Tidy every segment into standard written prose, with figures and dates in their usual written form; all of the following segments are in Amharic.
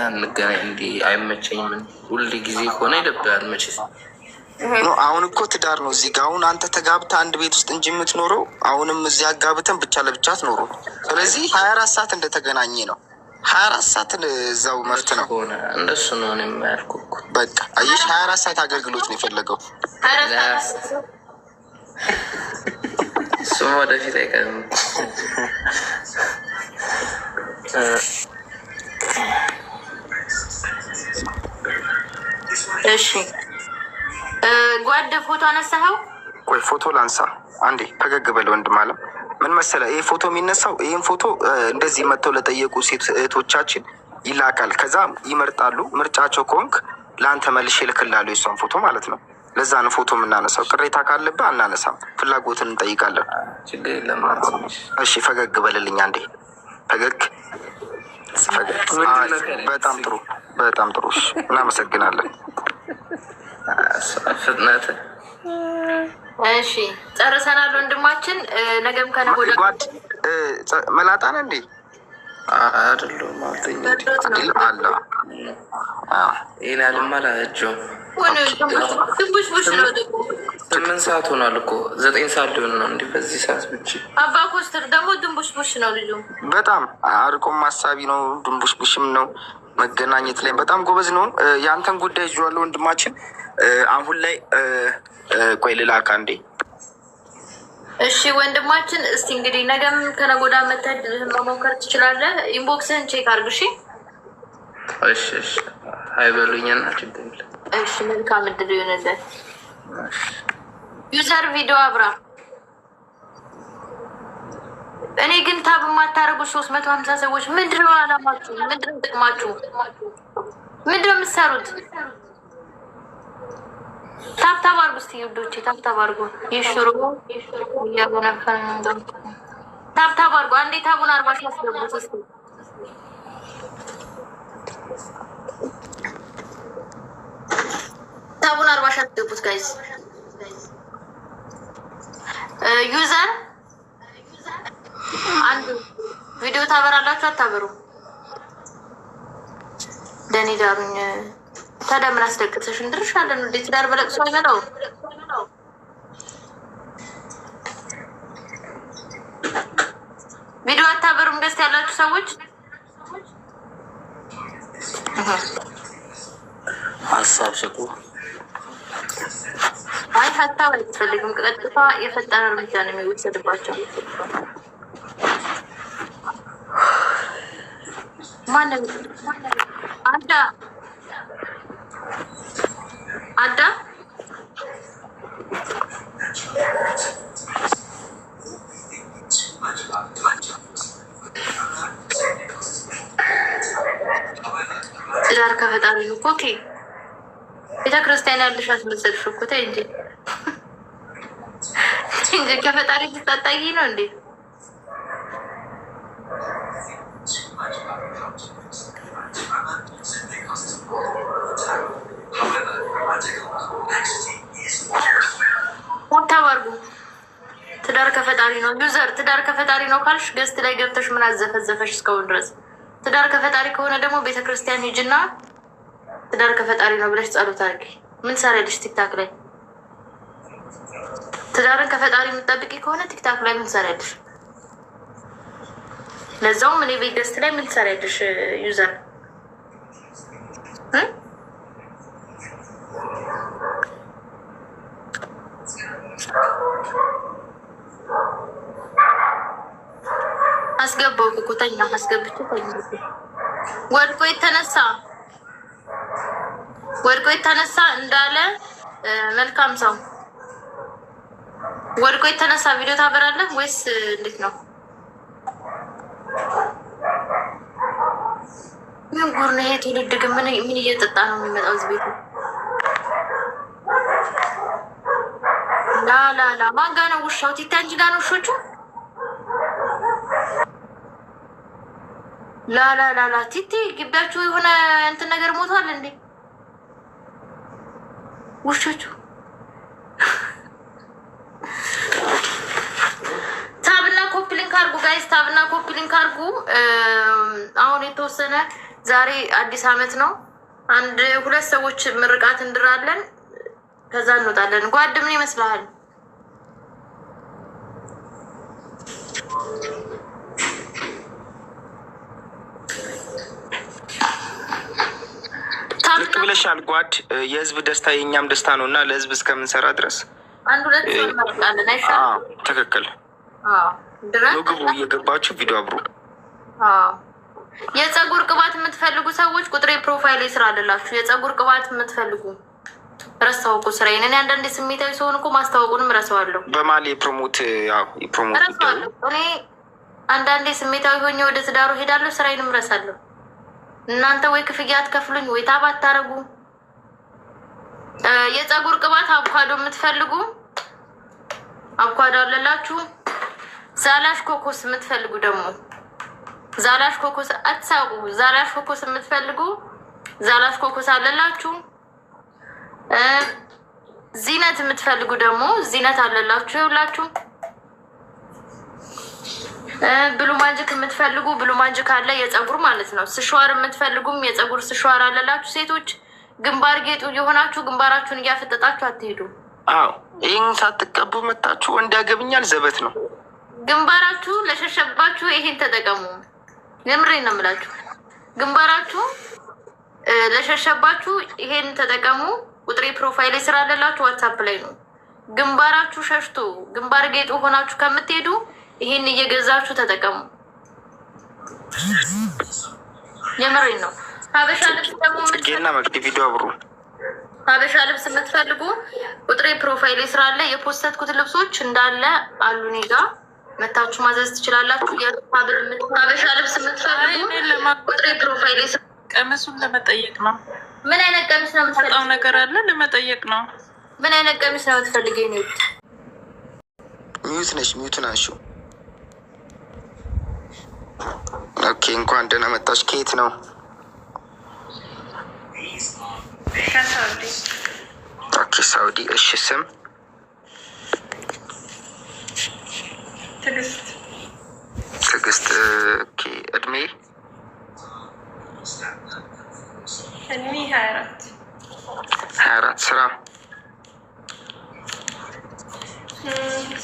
እንገናኝ። እንዲህ አይመቸኝም። ሁል ጊዜ ከሆነ ይደብራል መቼስ። አሁን እኮ ትዳር ነው እዚህ ጋር። አሁን አንተ ተጋብተህ አንድ ቤት ውስጥ እንጂ የምትኖረው አሁንም እዚህ አጋብተን ብቻ ለብቻ ትኖሩ። ስለዚህ 24 ሰዓት እንደተገናኘ ነው። 24 ሰዓት እዛው መፍት ነው። እንደሱ ነው ያልኩህ እኮ። በቃ አየሽ፣ 24 ሰዓት አገልግሎት ነው የፈለገው። እሱም ወደፊት አይቀርም። እሺ ጓደ ፎቶ አነሳኸው? ቆይ ፎቶ ላንሳ አንዴ። ፈገግ በል ወንድም አለም። ምን መሰለህ ይህ ፎቶ የሚነሳው ይህን ፎቶ እንደዚህ መጥተው ለጠየቁ ሴት እህቶቻችን ይላካል። ከዛ ይመርጣሉ። ምርጫቸው ከሆንክ ለአንተ መልሼ እልክልሃለሁ የሷን ፎቶ ማለት ነው። ለዛ ነው ፎቶ የምናነሳው። ቅሬታ ካለብህ አናነሳም፣ ፍላጎትን እንጠይቃለን። እሺ ፈገግ በልልኝ አንዴ። ፈገግ። በጣም ጥሩ በጣም ጥሩ። እናመሰግናለን። ፍጥነት። እሺ ጨርሰናል ወንድማችን። ነገም ከነገ ወዲያ መላጣ ነህ እንዴ? አይደለሁም። አለ ይህን ያልማላቸው ድንቡሽቡሽ ነው። 8 ሰዓት ሆኗል እኮ 9 ሰዓት ሊሆን ነው። እንዲህ በዚህ ሰዓት ብቻ አባ ኮስተር ደግሞ ድንቡሽቡሽ ነው ልጁ። በጣም አርቆም አሳቢ ነው። ድንቡሽቡሽም ነው። መገናኘት ላይ በጣም ጎበዝ ነው። የአንተን ጉዳይ ይዤዋለሁ ወንድማችን። አሁን ላይ ቆይ ልላክ አንዴ። እሺ ወንድማችን፣ እስቲ እንግዲህ ነገም ከነገ ወዲያ መተህ መሞከር ትችላለህ። ኢንቦክስህን ቼክ አድርግ። እሺ እሺ። አይበሉኝና ችግር የለም። እሺ መልካም እድል ይሆንልህ። ዩዘር ቪዲዮ አብራ። እኔ ግን ታብ የማታደርጉት 350 ሰዎች ምንድን ነው አላማችሁ? ምንድን ነው ጥቅማችሁ? ምንድን ነው የምትሰሩት? ታብታብ አድርጉ እስኪ ውዶቼ፣ ታብታብ አድርጉ። ይሽሩ እያጎነፈን ታብታብ አድርጉ። አንዴ ታቡን 40 ሺህ አስገቡት እስኪ። ታቡን 40 ሺህ አስገቡት ጋይዝ። ዩዘር አንዱ ቪዲዮ ታበራላችሁ አታበሩ? ደኔ ዳሩኝ። ታዲያ ምን አስደቅተሽ እንድርሻለን? እንዴት ዳር በለቅሶ አይመጣው? ቪዲዮ አታበሩም? ደስ ያላችሁ ሰዎች ሀሳብ ስጡ። አይ ሀሳብ አልፈልግም። ቀጥታ የፈጠነ እርምጃ ነው የሚወሰድባቸው። ማንም አዳ ትዳር ከፈጣሪ ነው። ኦኬ ቤተክርስቲያን ያለሽ አስመሰልሽ እኮ። ተይ እንጂ ከፈጣሪ ትታጣይ ነው እንዴ? ታባርጉ። ትዳር ከፈጣሪ ነው። ዩዘር ትዳር ከፈጣሪ ነው ካልሽ ገስት ላይ ገብተሽ ምን አዘፈዘፈሽ እስካሁን ድረስ? ትዳር ከፈጣሪ ከሆነ ደግሞ ቤተክርስቲያን ሂጅና ትዳር ከፈጣሪ ነው ብለሽ ጸሎት አድርጊ። ምን ሰራልሽ? ቲክታክ ላይ ትዳርን ከፈጣሪ የምትጠብቂ ከሆነ ቲክታክ ላይ ምን ሰራልሽ? ለዛውም እኔ ቤት ገስት ላይ ምን ሰራልሽ? ዩዘር አስገባው ኩኩተኛ አስገብቼ ወድቆ የተነሳ እንዳለ መልካም ሰው ወድቆ የተነሳ ቪዲዮ ታበራለህ ወይስ እንዴት ነው? ምን ጉር ነው ይሄ ትውልድ ግን ምን እየጠጣ ነው የሚመጣው እዚህ ቤት? ላላላ ማን ጋር ነው ውሻው? ቲታ እንጂ ጋር ነው ውሾቹ። ላላላላ ቲቲ ግቢያችሁ የሆነ እንትን ነገር ሞቷል እንዴ? ውሾቹ ታብና ኮፒሊንግ አድርጉ ጋይስ፣ ታብና ኮፒሊንግ አድርጉ። አሁን የተወሰነ ዛሬ አዲስ አመት ነው። አንድ ሁለት ሰዎች ምርቃት እንድራለን፣ ከዛ እንወጣለን። ጓድ ምን ይመስልሃል? ልክ ብለሻል ጓድ። የህዝብ ደስታ የእኛም ደስታ ነው እና ለህዝብ እስከምንሰራ ድረስ አንድ ሁለት ሰው እንመርቃለን። አይሻልም? ትክክል። ምግቡ እየገባችሁ ቪዲዮ አብሮ የፀጉር ቅባት የምትፈልጉ ሰዎች ቁጥሬ ፕሮፋይል ስራ አለላችሁ። የፀጉር ቅባት የምትፈልጉ ረሳው እኮ ስራዬን። እኔ አንዳንዴ ስሜታዊ ሲሆን እኮ ማስታወቁንም ረሳዋለሁ። በማሌ ፕሮሞት ረሳዋለሁ። እኔ አንዳንዴ ስሜታዊ ሆኜ ወደ ትዳሩ ሄዳለሁ፣ ስራዬንም ረሳለሁ። እናንተ ወይ ክፍያ አትከፍሉኝ ወይ ታባ አታረጉ። የፀጉር ቅባት አቮካዶ የምትፈልጉ አቮካዶ አለላችሁ። ዛላሽ ኮኮስ የምትፈልጉ ደግሞ ዛላሽ ኮኮስ አትሳቁ። ዛላሽ ኮኮስ የምትፈልጉ ዛላሽ ኮኮስ አለላችሁ። ዚነት የምትፈልጉ ደግሞ ዚነት አለላችሁ። ይውላችሁ ብሉ ማጅክ የምትፈልጉ ብሉ ማጅክ አለ፣ የፀጉር ማለት ነው። ስሸዋር የምትፈልጉም የፀጉር ስሸዋር አለላችሁ። ሴቶች ግንባር ጌጡ የሆናችሁ ግንባራችሁን እያፈጠጣችሁ አትሄዱ። ይህን ሳትቀቡ መታችሁ ወንድ ያገብኛል ዘበት ነው። ግንባራችሁ ለሸሸባችሁ ይሄን ተጠቀሙ። የምሬን ነው የምላችሁ። ግንባራችሁ ለሸሸባችሁ ይሄን ተጠቀሙ። ቁጥሬ ፕሮፋይል ስራ አለላችሁ፣ ዋትሳፕ ላይ ነው። ግንባራችሁ ሸሽቶ ግንባር ጌጡ ሆናችሁ ከምትሄዱ ይሄን እየገዛችሁ ተጠቀሙ። የምሬን ነው። ሀበሻ ልብስ ደግሞ ቪዲዮ አብሮ ሀበሻ ልብስ የምትፈልጉ ቁጥሬ ፕሮፋይል ስራ አለ። የፖስተትኩት ልብሶች እንዳለ አሉ እኔ ጋ መታችሁ ማዘዝ ትችላላችሁ። ሀበሻ ልብስ የምትፈልጉ ቁጥሬ ፕሮፋይል ቀሚሱን ለመጠየቅ ነው። ምን አይነት ቀሚስ ነው የምትፈልጊው? በጣም ነገር አለ ለመጠየቅ ነው። ምን አይነት ቀሚስ ነው የምትፈልጊው? ሚዩት ነሽ፣ ሚዩቱን አንሺው። ኦኬ፣ እንኳን ደህና መጣሽ። ከየት ነው? ከሳውዲ። ኦኬ፣ ሳውዲ። እሺ፣ ስም? ትዕግስት። ትዕግስት። ኦኬ፣ እድሜ? እድሜ 24። 24። ስራ?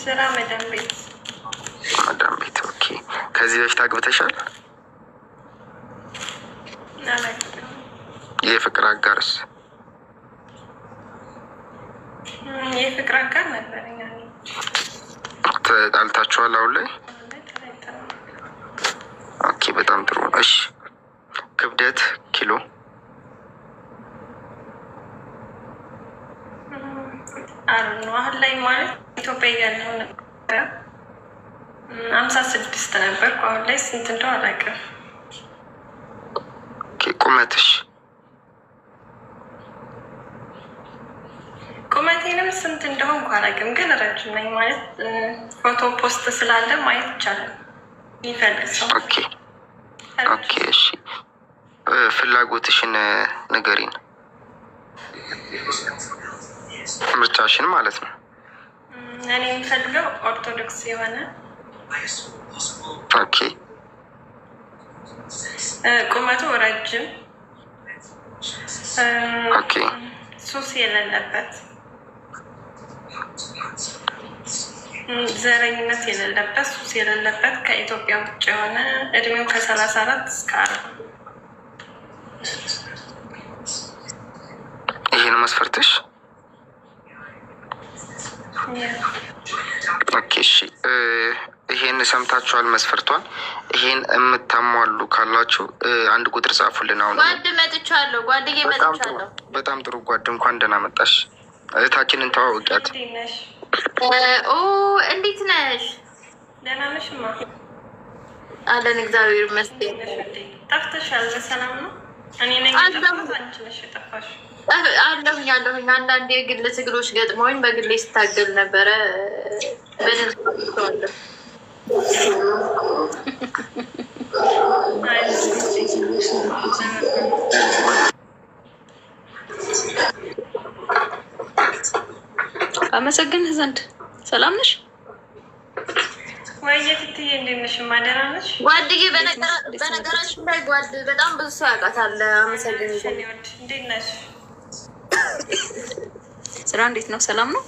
ስራ መዳም ቤት። መዳም ቤት። ኦኬ። ከዚህ በፊት አግብተሻል? የፍቅር አጋርስ? የፍቅር አጋር ነበረኝ። ተጣልታችኋል አሁን ላይ? ኦኬ፣ በጣም ጥሩ። እሺ፣ ክብደት ኪሎ? አሁን ላይ ማለት ኢትዮጵያ እያለሁ ነበረ 56 ነበርኩ። አሁን ላይ ስንት እንደው አላውቅም። ቁመትሽ? ቁመቴንም ስንት እንደሆንኩ አላውቅም፣ ግን ረጅም ነኝ። ማለት ፎቶ ፖስት ስላለ ማየት ይቻላል የሚፈልግ ሰው። ኦኬ፣ እሺ። ፍላጎትሽን ንገሪን፣ ምርጫሽን ማለት ነው። እኔ የምፈልገው ኦርቶዶክስ የሆነ ኦኬ። ቁመቱ ረጅም፣ ኦኬ። ሱስ የሌለበት፣ ዘረኝነት የሌለበት፣ ሱስ የሌለበት፣ ከኢትዮጵያ ውጭ የሆነ እድሜው ከ34 እስከ 40። ይሄ ነው መስፈርትሽ? ኦኬ፣ እሺ። ይሄን ሰምታችኋል መስፈርቷን። ይሄን የምታሟሉ ካላችሁ አንድ ቁጥር ጻፉልን። አሁን ጓድ መጥቻለሁ፣ ጓድዬ መጥቻለሁ። በጣም ጥሩ ጓድ፣ እንኳን ደህና መጣሽ። እህታችንን ተዋውቂያት። እንዴት ነሽ? ደህና ነሽ? አለን፣ እግዚአብሔር ይመስገን። ጠፍተሻል። በሰላም ነው? እኔ ነኝ የጠፋሁት፣ አንቺ ነሽ የጠፋሽ። አለሁኝ። አንዳንድ የግል ትግሎች ገጥመውኝ በግሌ ስታገል ነበረ። በደንብ አመሰግንህ ዘንድ። ሰላም ነሽ? ወይዬ ትትዬ እንዴት ነሽ? ማደራ ነሽ? ጓድዬ በነገራችን ላይ ጓድ በጣም ብዙ ሰው ያውቃታል። አመሰግናለሁ። እንዴት ነሽ? ስራ እንዴት ነው? ሰላም ነው?